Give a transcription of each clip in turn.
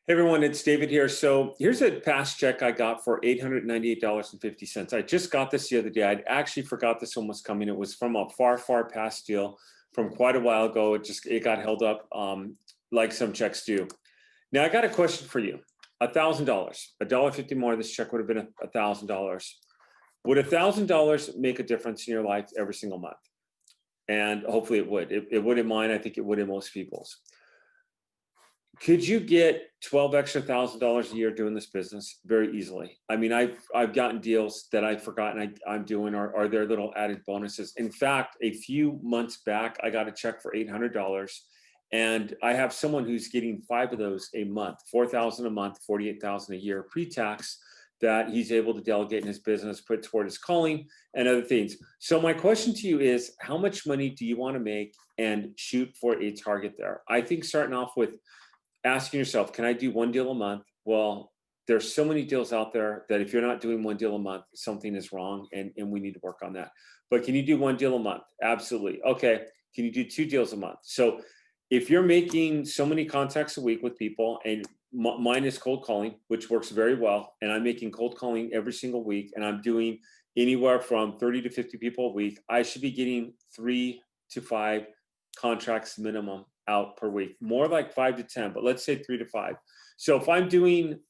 Hey everyone, it's David here. So here's a past check I got for $898.50. I just got this the other day. I'd actually forgot this one was coming. It was from a far past deal from quite a while ago. It got held up like some checks do. Now I got a question for you. $1,000, $1.50 more. This check would have been $1,000. Would $1,000 make a difference in your life every single month? And hopefully it would. It would in mine. I think it would in most people's. Could you get 12 extra $1,000 a year doing this business? Very easily. I mean, I've gotten deals that I've forgotten I'm doing, or there little added bonuses. In fact, a few months back, I got a check for $800, and I have someone who's getting 5 of those a month, 4,000 a month, 48,000 a year pre-tax, that he's able to delegate in his business, put toward his calling and other things. So my question to you is, how much money do you want to make, and shoot for a target there? I think starting off with asking yourself, can I do one deal a month? Well, there's so many deals out there that if you're not doing one deal a month, something is wrong, and we need to work on that. But can you do one deal a month? Absolutely. Okay. Can you do 2 deals a month? So if you're making so many contacts a week with people, and mine is cold calling, which works very well, and I'm making cold calling every single week, and I'm doing anywhere from 30 to 50 people a week, I should be getting 3 to 5 contracts minimum out per week, more like 5 to 10, but let's say 3 to 5. So if I'm doing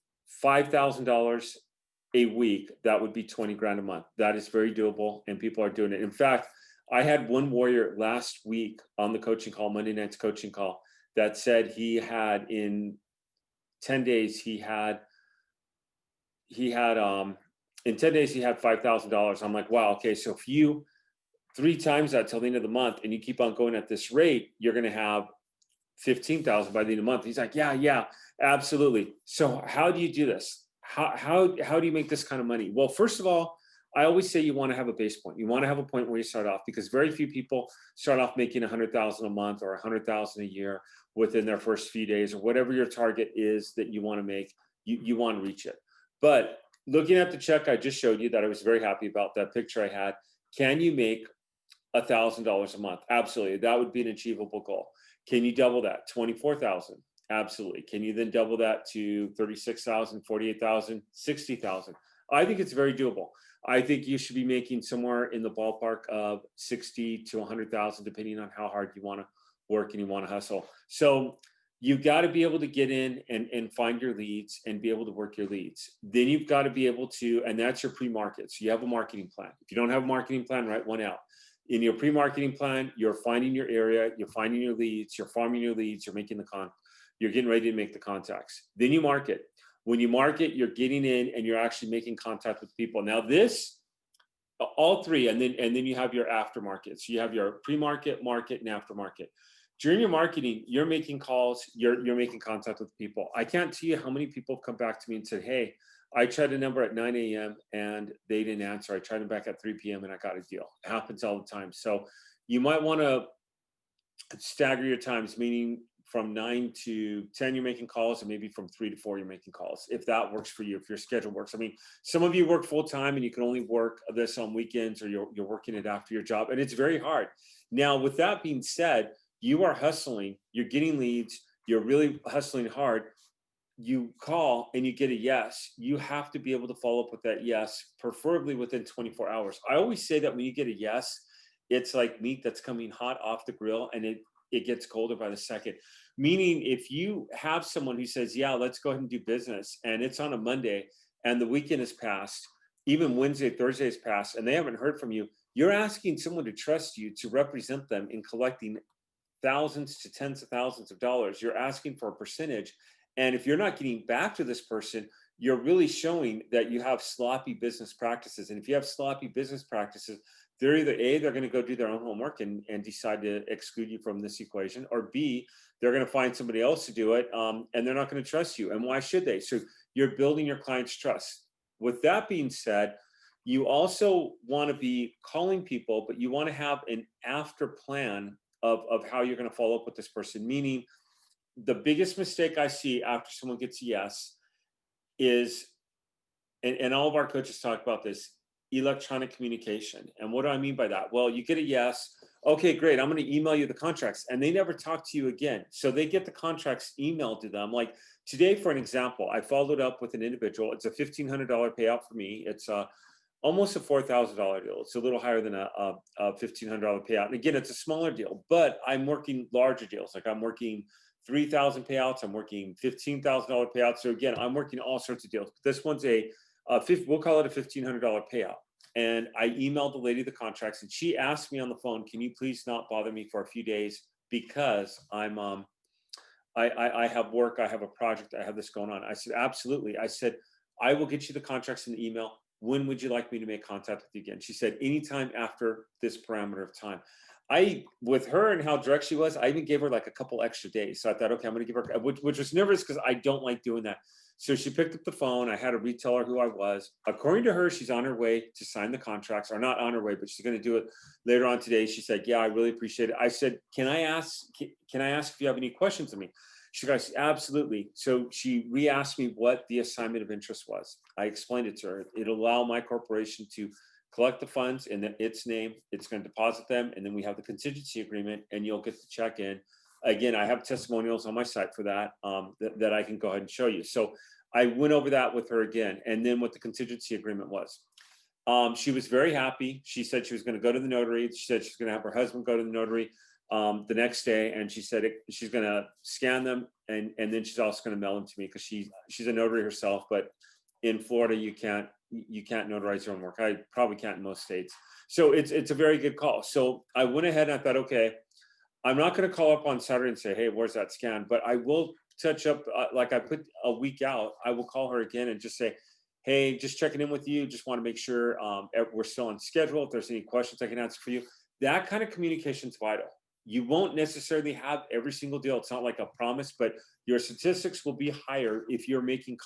$5,000 a week, that would be 20 grand a month. That is very doable, and people are doing it. In fact, I had one warrior last week on the coaching call, Monday night's coaching call, that said he had in 10 days, he had in 10 days, he had $5,000. I'm like, wow, okay, so if you 3 times that till the end of the month, and you keep on going at this rate, you're going to have 15,000 by the end of the month. He's like, yeah, absolutely. So how do you do this? How do you make this kind of money? Well, first of all, I always say you want to have a base point. You want to have a point where you start off, because very few people start off making 100,000 a month or 100,000 a year within their first few days, or whatever your target is that you want to make. You want to reach it. But looking at the check I just showed you, that I was very happy about, that picture I had, can you make $1,000 a month? Absolutely. That would be an achievable goal. Can you double that? 24,000? Absolutely. Can you then double that to 36,000, 48,000, 60,000? I think it's very doable. I think you should be making somewhere in the ballpark of 60 to 100,000, depending on how hard you want to work and you want to hustle. So you got to be able to get in and find your leads and be able to work your leads. Then you've got to be able to, and that's your pre-market. So you have a marketing plan. If you don't have a marketing plan, write one out. In your pre-marketing plan, you're finding your area, you're finding your leads, you're farming your leads, you're making you're getting ready to make the contacts. Then you market. When you market, you're getting in and you're actually making contact with people. Now this, all 3, and then you have your aftermarket. So you have your pre-market, market, and aftermarket. During your marketing, you're making calls, you're making contact with people. I can't tell you how many people have come back to me and said, hey, I tried a number at 9 a.m. and they didn't answer. I tried them back at 3 p.m. and I got a deal. It happens all the time. So you might want to stagger your times, meaning from 9 to 10, you're making calls, and maybe from 3 to 4, you're making calls, if that works for you, if your schedule works. I mean, some of you work full time and you can only work this on weekends, or you're working it after your job, and it's very hard. Now, with that being said, you are hustling, you're getting leads, you're really hustling hard. You call and you get a yes, you have to be able to follow up with that yes, preferably within 24 hours. I always say that when you get a yes, it's like meat that's coming hot off the grill, and it gets colder by the second. Meaning, if you have someone who says, yeah, let's go ahead and do business, and it's on a Monday and the weekend has passed, even Wednesday, Thursday has passed, and they haven't heard from you, you're asking someone to trust you to represent them in collecting thousands to tens of thousands of dollars. You're asking for a percentage. And if you're not getting back to this person, you're really showing that you have sloppy business practices. And if you have sloppy business practices, they're either A, they're going to go do their own homework and decide to exclude you from this equation, or B, they're going to find somebody else to do it, and they're not going to trust you. And why should they? So you're building your client's trust. With that being said, you also want to be calling people, but you want to have an after plan of how you're going to follow up with this person. Meaning, the biggest mistake I see after someone gets a yes is, and all of our coaches talk about this, electronic communication. And what do I mean by that? Well, you get a yes. Okay, great. I'm going to email you the contracts. And they never talk to you again. So they get the contracts emailed to them like today, for an example, I followed up with an individual. It's a $1,500 payout for me. It's almost a $4,000 deal. It's a little higher than a $1,500 payout. And again, it's a smaller deal, but I'm working larger deals. Like I'm working 3,000 payouts. I'm working $15,000 payouts. So again, I'm working all sorts of deals. This one's we'll call it a $1,500 payout. And I emailed the lady the contracts, and she asked me on the phone, "Can you please not bother me for a few days because I have work, I have a project, I have this going on." I said, "Absolutely." I said, "I will get you the contracts in the email. When would you like me to make contact with you again?" She said, "Anytime after this parameter of time." With her and how direct she was, I even gave her like a couple extra days. So I thought, okay, I'm going to give her, which was nervous because I don't like doing that. So she picked up the phone. I had to retell her who I was. According to her, she's on her way to sign the contracts, or not on her way, but she's going to do it later on today. She said, "Yeah, I really appreciate it." I said, "Can I ask if you have any questions of me?" She goes, "Absolutely." So she re-asked me what the assignment of interest was. I explained it to her. It'll allow my corporation to collect the funds in its name. It's going to deposit them, and then we have the contingency agreement, and you'll get the check in. Again, I have testimonials on my site for that, that I can go ahead and show you. So I went over that with her again, and then what the contingency agreement was. She was very happy. She said she was going to go to the notary. She said she's going to have her husband go to the notary the next day, and she said she's going to scan them, and then she's also going to mail them to me because she's a notary herself. But in Florida, you can't notarize your own work. I probably can't in most states. So it's a very good call. So I went ahead and I thought, okay, I'm not going to call up on Saturday and say, "Hey, where's that scan?" But I will touch up, like I put a week out. I will call her again and just say, "Hey, just checking in with you. Just want to make sure we're still on schedule. If there's any questions I can answer for you." That kind of communication is vital. You won't necessarily have every single deal. It's not like a promise, but your statistics will be higher if you're making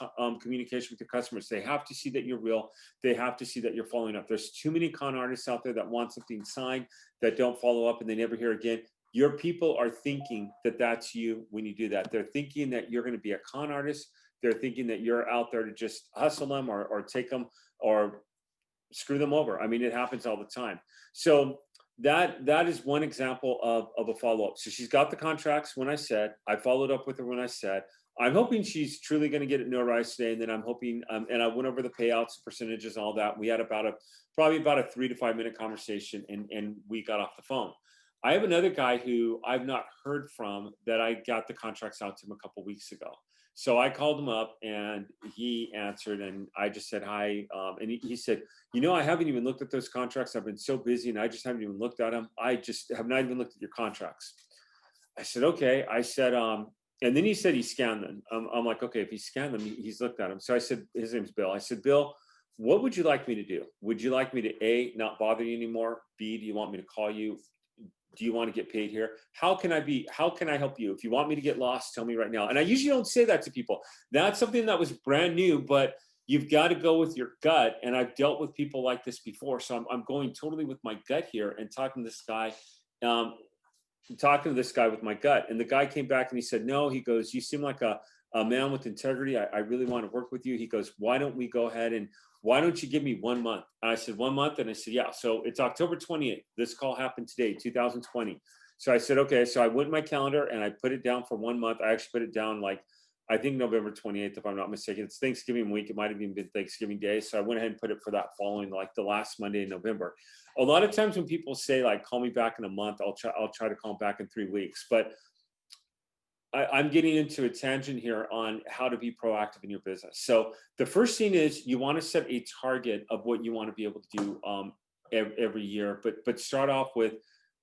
communication with your customers. They have to see that you're real. They have to see that you're following up. There's too many con artists out there that want something signed that don't follow up and they never hear again. Your people are thinking that that's you when you do that. They're thinking that you're going to be a con artist. They're thinking that you're out there to just hustle them or take them or screw them over. I mean, it happens all the time. So that is one example of a follow-up. So she's got the contracts when I said, I followed up with her when I said, I'm hoping she's truly going to get it notarized today. And then I'm hoping, and I went over the payouts, percentages, all that. We had probably about a 3 to 5 minute conversation, and we got off the phone. I have another guy who I've not heard from that I got the contracts out to him a couple weeks ago. So I called him up and he answered, and I just said hi. And he said, I haven't even looked at those contracts. I've been so busy and I just haven't even looked at them. I just have not even looked at your contracts. I said, okay. I said, and then he said he scanned them. I'm like, okay, if he scanned them, he's looked at them. So I said, his name's Bill. I said, "Bill, what would you like me to do? Would you like me to A, not bother you anymore? B, do you want me to call you? Do you want to get paid here? How can I help you? If you want me to get lost, tell me right now." And I usually don't say that to people. That's something that was brand new, but you've got to go with your gut. And I've dealt with people like this before. So I'm going totally with my gut here and talking to this guy, with my gut. And the guy came back and he said, "No," he goes, "You seem like a man with integrity. I really want to work with you." He goes, "Why don't we go ahead and why don't you give me 1 month?" And I said, 1 month? And I said, "Yeah." So it's October 28th. This call happened today, 2020. So I said, okay. So I went in my calendar and I put it down for 1 month. I actually put it down I think November 28th, if I'm not mistaken. It's Thanksgiving week. It might have even been Thanksgiving Day. So I went ahead and put it for that following, the last Monday in November. A lot of times when people say call me back in a month, I'll try to call back in 3 weeks. But I'm getting into a tangent here on how to be proactive in your business. So the first thing is you want to set a target of what you want to be able to do every year, but start off with,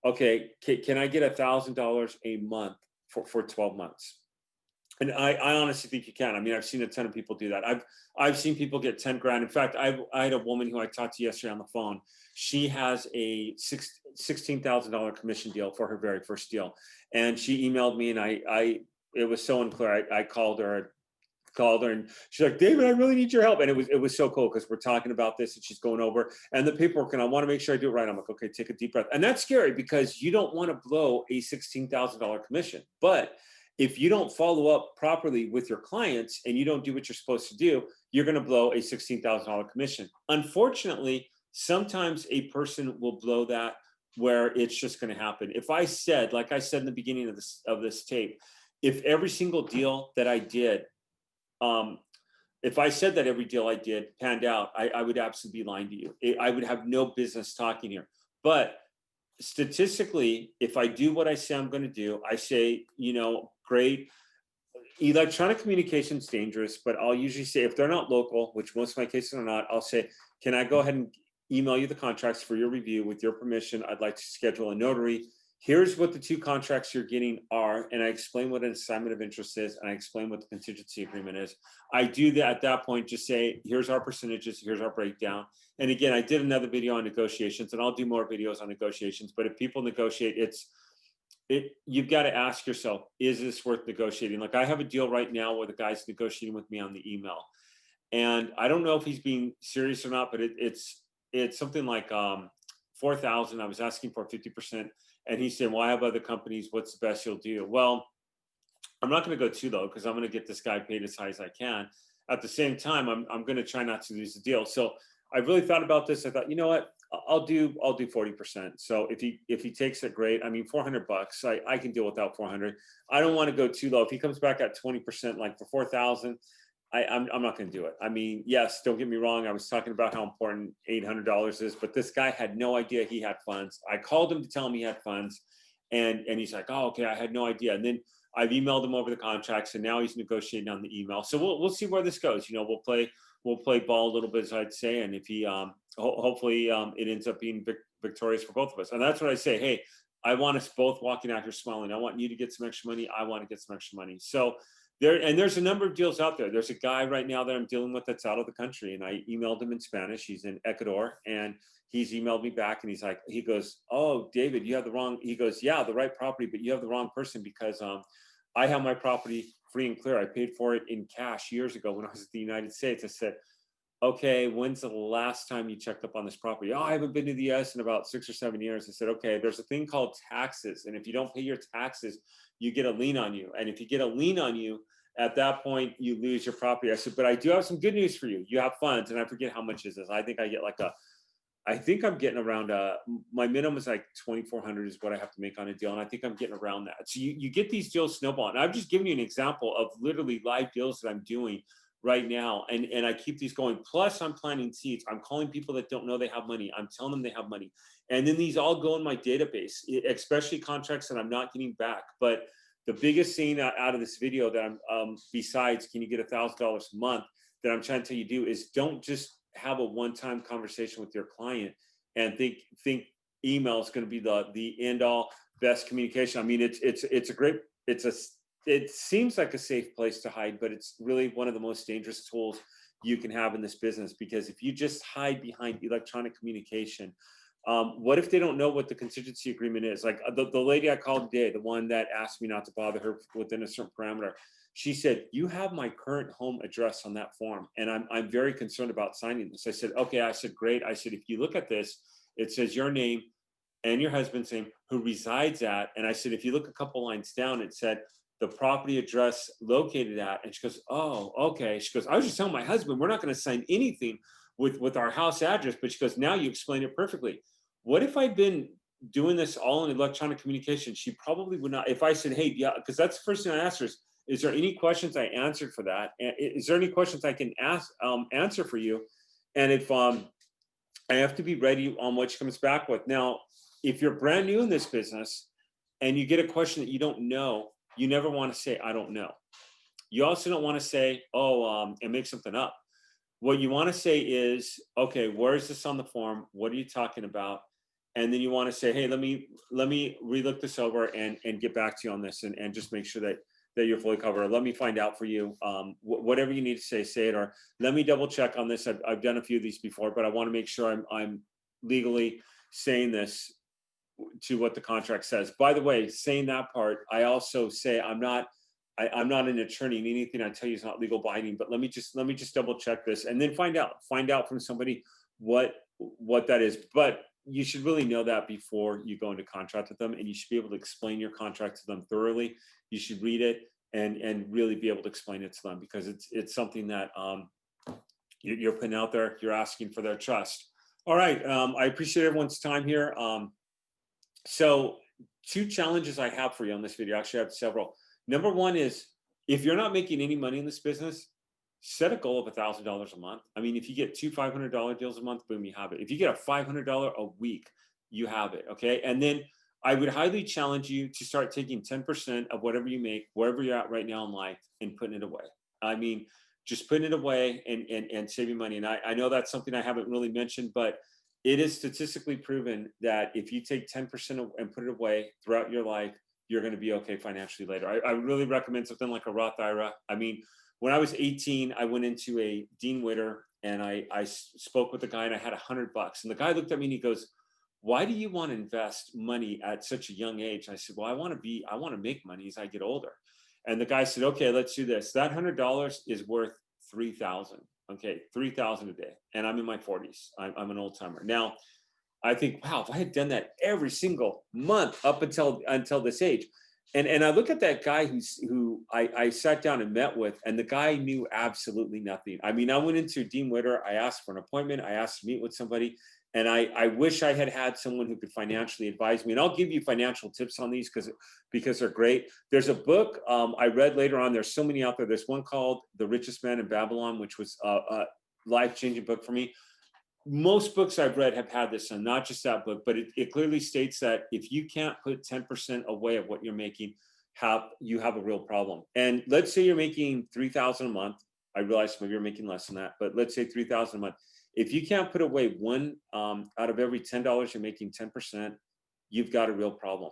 okay, can I get $1,000 a month for 12 months? And I honestly think you can. I mean, I've seen a ton of people do that. I've seen people get 10 grand. In fact, I had a woman who I talked to yesterday on the phone. She has a $16,000 commission deal for her very first deal. And she emailed me and it was so unclear. I called her and she's like, "David, I really need your help." And it was so cool because we're talking about this and she's going over and the paperwork and I want to make sure I do it right. I'm like, okay, take a deep breath. And that's scary because you don't want to blow a $16,000 commission. But if you don't follow up properly with your clients and you don't do what you're supposed to do, you're going to blow a $16,000 commission. Unfortunately, sometimes a person will blow that where it's just going to happen. If I said, like I said in the beginning of this tape, if every single deal that I did if I said that every deal I did panned out, I would absolutely be lying to you. I would have no business talking here. But statistically, if I do what I say I'm going to do, I say, great. Electronic communication is dangerous, but I'll usually say, if they're not local, which most of my cases are not, I'll say, can I go ahead and email you the contracts for your review? With your permission, I'd like to schedule a notary. Here's what the 2 contracts you're getting are, and I explain what an assignment of interest is, and I explain what the contingency agreement is. I do that at that point, just say, here's our percentages, here's our breakdown. And again, I did another video on negotiations, and I'll do more videos on negotiations, but if people negotiate, you've got to ask yourself, is this worth negotiating? Like, I have a deal right now where the guy's negotiating with me on the email, and I don't know if he's being serious or not, but it's something like 4,000. I was asking for 50%, and he said, well, I have other companies, what's the best you'll do? Well, I'm not going to go too low, because I'm going to get this guy paid as high as I can. At the same time, I'm going to try not to lose the deal. So I really thought about this. I thought, you know what, I'll do 40%. So if he takes it, great. I mean, $400, I can deal without 400. I don't want to go too low. If he comes back at 20%, like for 4,000, I'm not going to do it. I mean, yes, don't get me wrong. I was talking about how important $800 is, but this guy had no idea he had funds. I called him to tell him he had funds, and he's like, oh, okay, I had no idea. And then I've emailed him over the contracts, and now he's negotiating on the email. So we'll see where this goes. We'll play ball a little bit, as I'd say, and if he hopefully it ends up being victorious for both of us. And that's what I say. Hey, I want us both walking out here smiling. I want you to get some extra money. I want to get some extra money. So there's a number of deals out there. There's a guy right now that I'm dealing with that's out of the country, and I emailed him in Spanish. He's in Ecuador, and he's emailed me back, and he goes, oh, David, you have the wrong. He goes, yeah, the right property, but you have the wrong person, because I have my property free and clear. I paid for it in cash years ago when I was in the United States. I said, okay, when's the last time you checked up on this property? Oh, I haven't been to the US in about 6 or 7 years. I said, okay, there's a thing called taxes. And if you don't pay your taxes, you get a lien on you. And if you get a lien on you, at that point, you lose your property. I said, but I do have some good news for you. You have funds. And I forget how much is this. I think I get I think I'm getting around, my minimum is like 2,400 is what I have to make on a deal. And I think I'm getting around that. So you get these deals snowballing. I've just given you an example of literally live deals that I'm doing right now. And I keep these going. Plus I'm planting seeds. I'm calling people that don't know they have money. I'm telling them they have money. And then these all go in my database, especially contracts that I'm not getting back. But the biggest thing out of this video that I'm, besides, can you get $1,000 a month, that I'm trying to tell you do is, don't just have a one-time conversation with your client and think email is going to be the end all best communication. I mean, it seems like a safe place to hide, but it's really one of the most dangerous tools you can have in this business, because if you just hide behind electronic communication, what if they don't know what the contingency agreement is? Like the lady I called today, the one that asked me not to bother her within a certain parameter, she said, you have my current home address on that form, and I'm very concerned about signing this. I said, okay. I said, great. I said, if you look at this, it says your name and your husband's name, who resides at. And I said, if you look a couple lines down, it said the property address located at. And she goes, oh, okay. She goes, I was just telling my husband, we're not going to sign anything with our house address. But she goes, now you explained it perfectly. What if I'd been doing this all in electronic communication? She probably would not. If I said, hey, yeah, because that's the first thing I asked her is there any questions I answered for that? And is there any questions I can answer for you? And if I have to be ready on what she comes back with. Now, if you're brand new in this business and you get a question that you don't know, you never want to say, I don't know. You also don't want to say, and make something up. What you want to say is, okay, where is this on the form? What are you talking about? And then you want to say, hey, let me relook this over and get back to you on this, and just make sure that you're fully covered. Let me find out for you. Whatever you need to say it, or let me double check on this. I've done a few of these before, but I want to make sure I'm legally saying this to what the contract says. By the way, saying that part, I also say I'm not an attorney, and anything I tell you is not legal binding, but let me just double check this, and then find out from somebody what that is. But you should really know that before you go into contract with them, and you should be able to explain your contract to them thoroughly. You should read it and really be able to explain it to them, because it's something that you're putting out there. You're asking for their trust. All right. I appreciate everyone's time here. So 2 challenges I have for you on this video. Actually, I have several. Number one is, if you're not making any money in this business, set a goal of $1,000 a month. I mean, if you get two $500 deals a month, boom, you have it. If you get a $500 a week, you have it. Okay. And then I would highly challenge you to start taking 10% of whatever you make, wherever you're at right now in life, and putting it away. I mean, just putting it away and saving money. And I know that's something I haven't really mentioned, but it is statistically proven that if you take 10% and put it away throughout your life, you're going to be okay financially later. I really recommend something like a Roth IRA. I mean, when I was 18, I went into a Dean Witter and I spoke with the guy and I had $100. And the guy looked at me and he goes, "Why do you want to invest money at such a young age?" I said, "Well, I want to make money as I get older." And the guy said, "Okay, let's do this. That $100 is worth 3,000. Okay, 3,000 a day. And I'm in my 40s. I'm an old timer. Now, I think, wow, if I had done that every single month up until this age, and I look at that guy who I sat down and met with, and the guy knew absolutely nothing. I mean, I went into Dean Witter, I asked for an appointment, I asked to meet with somebody, and I wish I had someone who could financially advise me. And I'll give you financial tips on these because they're great. There's a book I read later on. There's so many out there. There's one called The Richest Man in Babylon, which was a life-changing book for me. Most books I've read have had this, and not just that book, but it clearly states that if you can't put 10% away of what you're making, you have a real problem. And let's say you're making 3,000 a month. I realize maybe you're making less than that, but let's say 3,000 a month. If you can't put away one out of every $10 you're making 10%, you've got a real problem.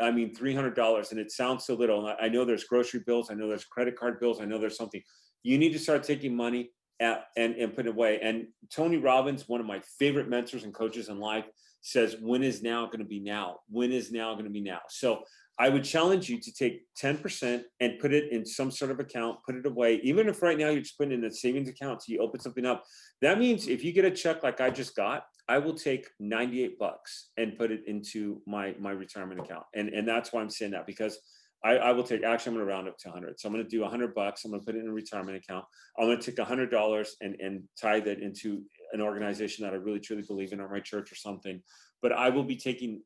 I mean, $300, and it sounds so little. I know there's grocery bills. I know there's credit card bills. I know there's something. You need to start taking money and put it away. And Tony Robbins, one of my favorite mentors and coaches in life, says, "When is now going to be now? When is now going to be now?" So I would challenge you to take 10% and put it in some sort of account, put it away. Even if right now you're just putting it in a savings account, so you open something up. That means if you get a check like I just got, I will take $98 and put it into my retirement account. And that's why I'm saying that, because I will take, actually, I'm going to round up to 100. So I'm going to do $100. I'm going to put it in a retirement account. I'm going to take $100 and tie that into an organization that I really truly believe in, or my church or something. But I will be taking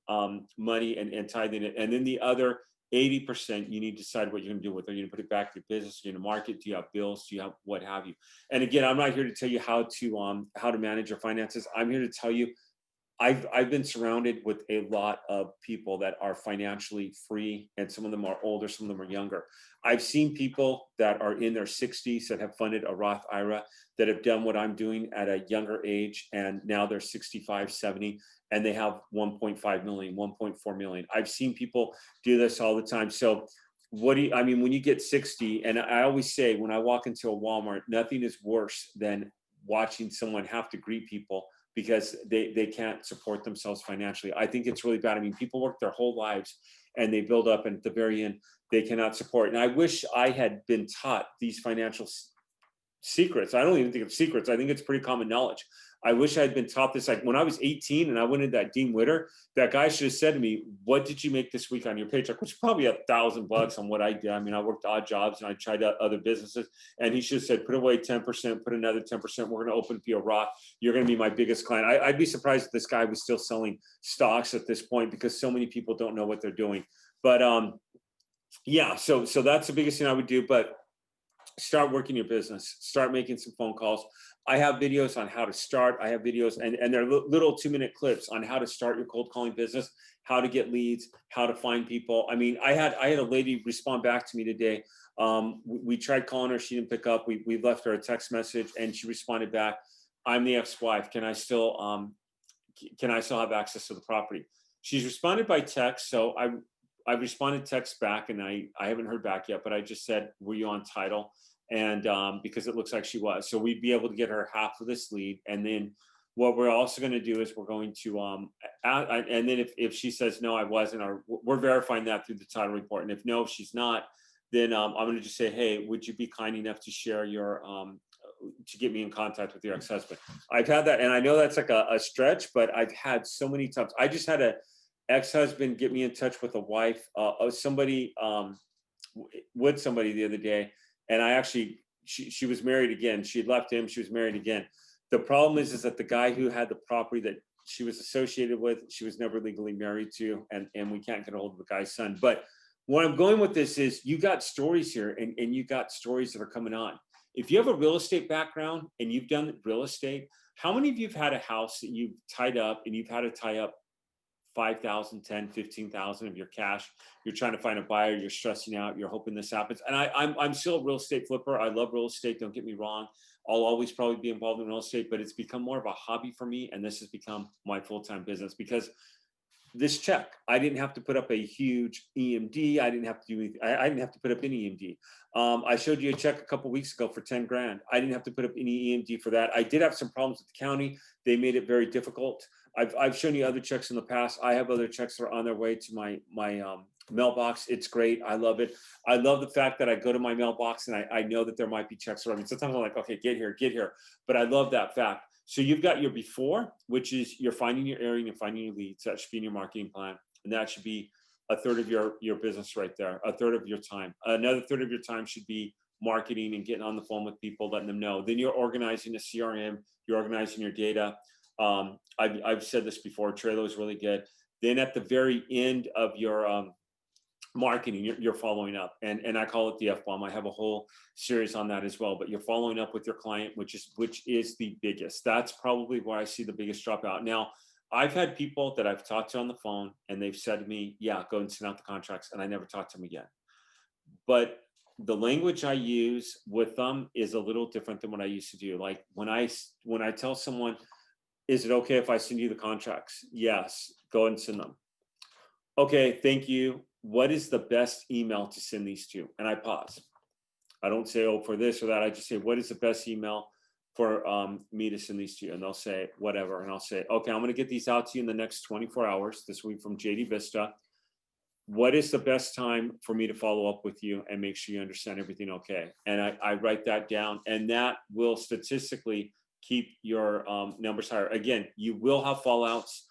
money and tithing it. And then the other 80%, you need to decide what you're going to do with it. Are you going to put it back to your business? Are you going to market? Do you have bills? Do you have what have you? And again, I'm not here to tell you how to manage your finances. I'm here to tell you, I've been surrounded with a lot of people that are financially free, and some of them are older, some of them are younger. I've seen people that are in their 60s that have funded a Roth IRA, that have done what I'm doing at a younger age, and now they're 65, 70, and they have 1.5 million, 1.4 million. I've seen people do this all the time. So I mean, when you get 60, and I always say, when I walk into a Walmart, nothing is worse than watching someone have to greet people because they can't support themselves financially. I think it's really bad. I mean, people work their whole lives and they build up, and at the very end, they cannot support. And I wish I had been taught these financial secrets. I don't even think it's secrets. I think it's pretty common knowledge. I wish I had been taught this. Like when I was 18 and I went into that Dean Witter, that guy should have said to me, "What did you make this week on your paycheck?" Which is probably $1,000 on what I did. I mean, I worked odd jobs and I tried out other businesses. And he should have said, "Put away 10%, put another 10%. We're going to open up your Roth. You're going to be my biggest client." I'd be surprised if this guy was still selling stocks at this point, because so many people don't know what they're doing. But yeah, so that's the biggest thing I would do. But start working your business, start making some phone calls. I have videos on how to start. I have videos, and they're little 2-minute clips on how to start your cold calling business, how to get leads, how to find people. I mean, I had a lady respond back to me today. We tried calling her, she didn't pick up. We left her a text message, and she responded back, "I'm the ex-wife. Can I still have access to the property?" She's responded by text, so I responded text back, and I haven't heard back yet, but I just said, "Were you on title?" And because it looks like she was. So we'd be able to get her half of this lead. And then what we're also going to do is we're going to, and then if she says, "No, I wasn't," or we're verifying that through the title report. And if no, she's not, then I'm going to just say, "Hey, would you be kind enough to share to get me in contact with your ex-husband?" I've had that, and I know that's like a stretch, but I've had so many times. I just had a ex-husband get me in touch with a wife, somebody the other day. And I actually, she was married again. She had left him. She was married again. The problem is that the guy who had the property that she was associated with, she was never legally married to, and we can't get a hold of the guy's son. But where I'm going with this is, you got stories here, and you got stories that are coming on. if you have a real estate background and you've done real estate, how many of you have had a house that you've tied up and you've had to tie up 5,000, 10, 15,000 of your cash? You're trying to find a buyer, you're stressing out, you're hoping this happens. And I'm still a real estate flipper. I love real estate, don't get me wrong. I'll always probably be involved in real estate, but it's become more of a hobby for me. And this has become my full-time business because this check, I didn't have to put up a huge EMD. I didn't have to do anything. I didn't have to put up any EMD. I showed you a check a couple of weeks ago for 10 grand. I didn't have to put up any EMD for that. I did have some problems with the county. They made it very difficult. I've shown you other checks in the past. I have other checks that are on their way to my mailbox. It's great. I love it. I love the fact that I go to my mailbox and I know that there might be checks around me. Sometimes I'm like, okay, get here. But I love that fact. So you've got your before, which is you're finding your area and you're finding your leads. That should be in your marketing plan. And that should be a third of your business right there, a third of your time. Another third of your time should be marketing and getting on the phone with people, letting them know. Then you're organizing a CRM, you're organizing your data. I've said this before, Trello is really good. Then at the very end of your marketing, you're following up, and I call it the F-bomb. I have a whole series on that as well, but you're following up with your client, which is the biggest. That's probably where I see the biggest dropout. Now, I've had people that I've talked to on the phone and they've said to me, yeah, go and send out the contracts, and I never talked to them again. But the language I use with them is a little different than what I used to do. Like when I tell someone, is it okay if I send you the contracts? Yes, go and send them. Okay, thank you. What is the best email to send these to? And I pause. I don't say, oh, for this or that. I just say, what is the best email for me to send these to you? And they'll say, whatever. And I'll say, okay, I'm going to get these out to you in the next 24 hours. This week from JD Vista. What is the best time for me to follow up with you and make sure you understand everything okay? And I write that down, and that will statistically keep your numbers higher. Again, you will have fallouts.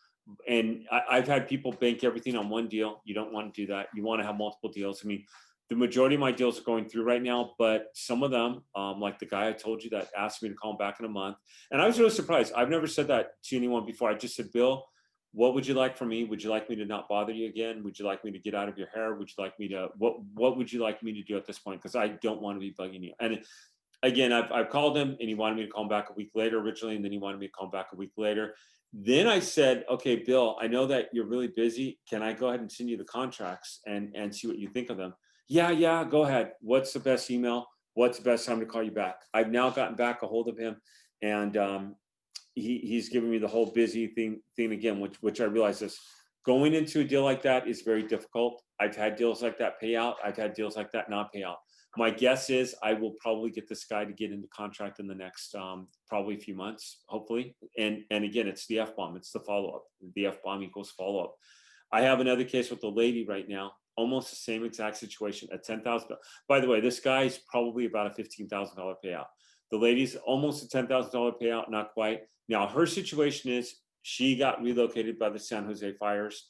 And I've had people bank everything on one deal. You don't want to do that. You want to have multiple deals. I mean, the majority of my deals are going through right now, but some of them, like the guy I told you that asked me to call him back in a month. And I was really surprised. I've never said that to anyone before. I just said, Bill, what would you like from me? Would you like me to not bother you again? Would you like me to get out of your hair? Would you like me to, what would you like me to do at this point? Because I don't want to be bugging you. And again, I've called him and he wanted me to call him back a week later originally, and then he wanted me to call him back a week later. Then I said, okay, Bill, I know that you're really busy. Can I go ahead and send you the contracts and see what you think of them? Yeah, go ahead. What's the best email? What's the best time to call you back? I've now gotten back a hold of him, and he's giving me the whole busy thing again, which I realize is going into a deal like that is very difficult. I've had deals like that pay out. I've had deals like that not pay out. My guess is I will probably get this guy to get into contract in the next probably a few months, hopefully. And again, it's the F-bomb. It's the follow-up. The F-bomb equals follow-up. I have another case with a lady right now, almost the same exact situation at $10,000. By the way, this guy is probably about a $15,000 payout. The lady's almost a $10,000 payout, not quite. Now, her situation is she got relocated by the San Jose fires.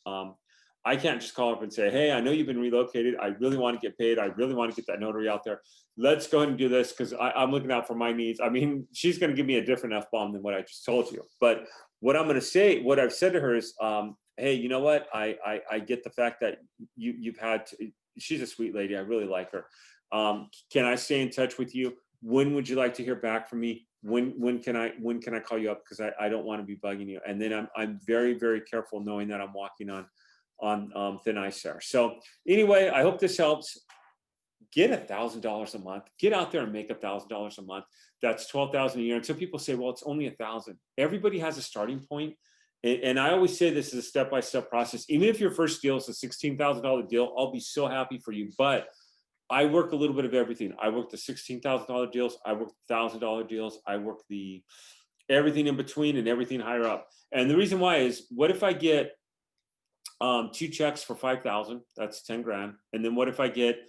I can't just call up and say, hey, I know you've been relocated. I really want to get paid. I really want to get that notary out there. Let's go ahead and do this because I'm looking out for my needs. I mean, she's going to give me a different F-bomb than what I just told you. But what I'm going to say, what I've said to her is, hey, you know what? I get the fact that you've had to, she's a sweet lady. I really like her. Can I stay in touch with you? When would you like to hear back from me? When can I call you up? Because I don't want to be bugging you. And then I'm very, very careful knowing that I'm walking on thin ice there. So anyway, I hope this helps. Get $1,000 a month. Get out there and make $1,000 a month. That's $12,000 a year. And some people say, well, it's only 1,000. Everybody has a starting point. And I always say this is a step-by-step process. Even if your first deal is a $16,000 deal, I'll be so happy for you. But I work a little bit of everything. I work the $16,000 deals. I work the $1,000 deals. I work the everything in between and everything higher up. And the reason why is, what if I get 2 checks for 5,000? That's 10 grand. And then what if I get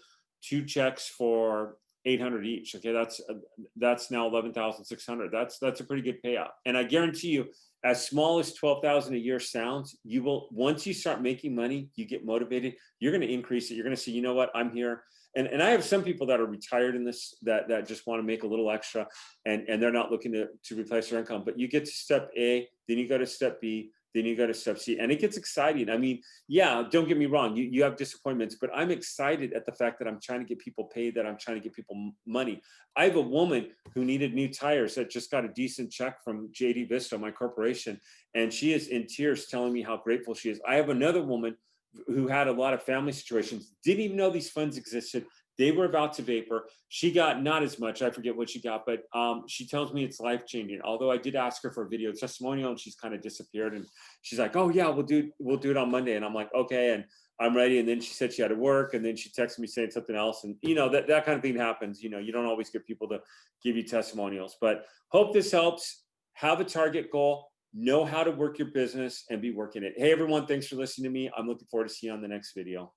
2 checks for 800 each? Okay, that's now 11,600. That's a pretty good payout. And I guarantee you, as small as 12,000 a year sounds, you will, once you start making money, you get motivated, you're going to increase it. You're going to say, you know what, I'm here. And I have some people that are retired in this, that just want to make a little extra, and they're not looking to replace their income. But you get to step A, then you go to step B, then you go to step C, and it gets exciting. I mean, yeah, don't get me wrong, you have disappointments, but I'm excited at the fact that I'm trying to get people paid, that I'm trying to get people money. I have a woman who needed new tires that just got a decent check from JD Vista, my corporation, and she is in tears telling me how grateful she is. I have another woman who had a lot of family situations, didn't even know these funds existed. They were about to vapor. She got not as much. I forget what she got, but she tells me it's life changing. Although I did ask her for a video testimonial, and she's kind of disappeared. And she's like, "Oh yeah, we'll do it on Monday." And I'm like, "Okay," and I'm ready. And then she said she had to work, and then she texted me saying something else. And that kind of thing happens. You don't always get people to give you testimonials. But hope this helps. Have a target goal. Know how to work your business and be working it. Hey everyone, thanks for listening to me. I'm looking forward to seeing you on the next video.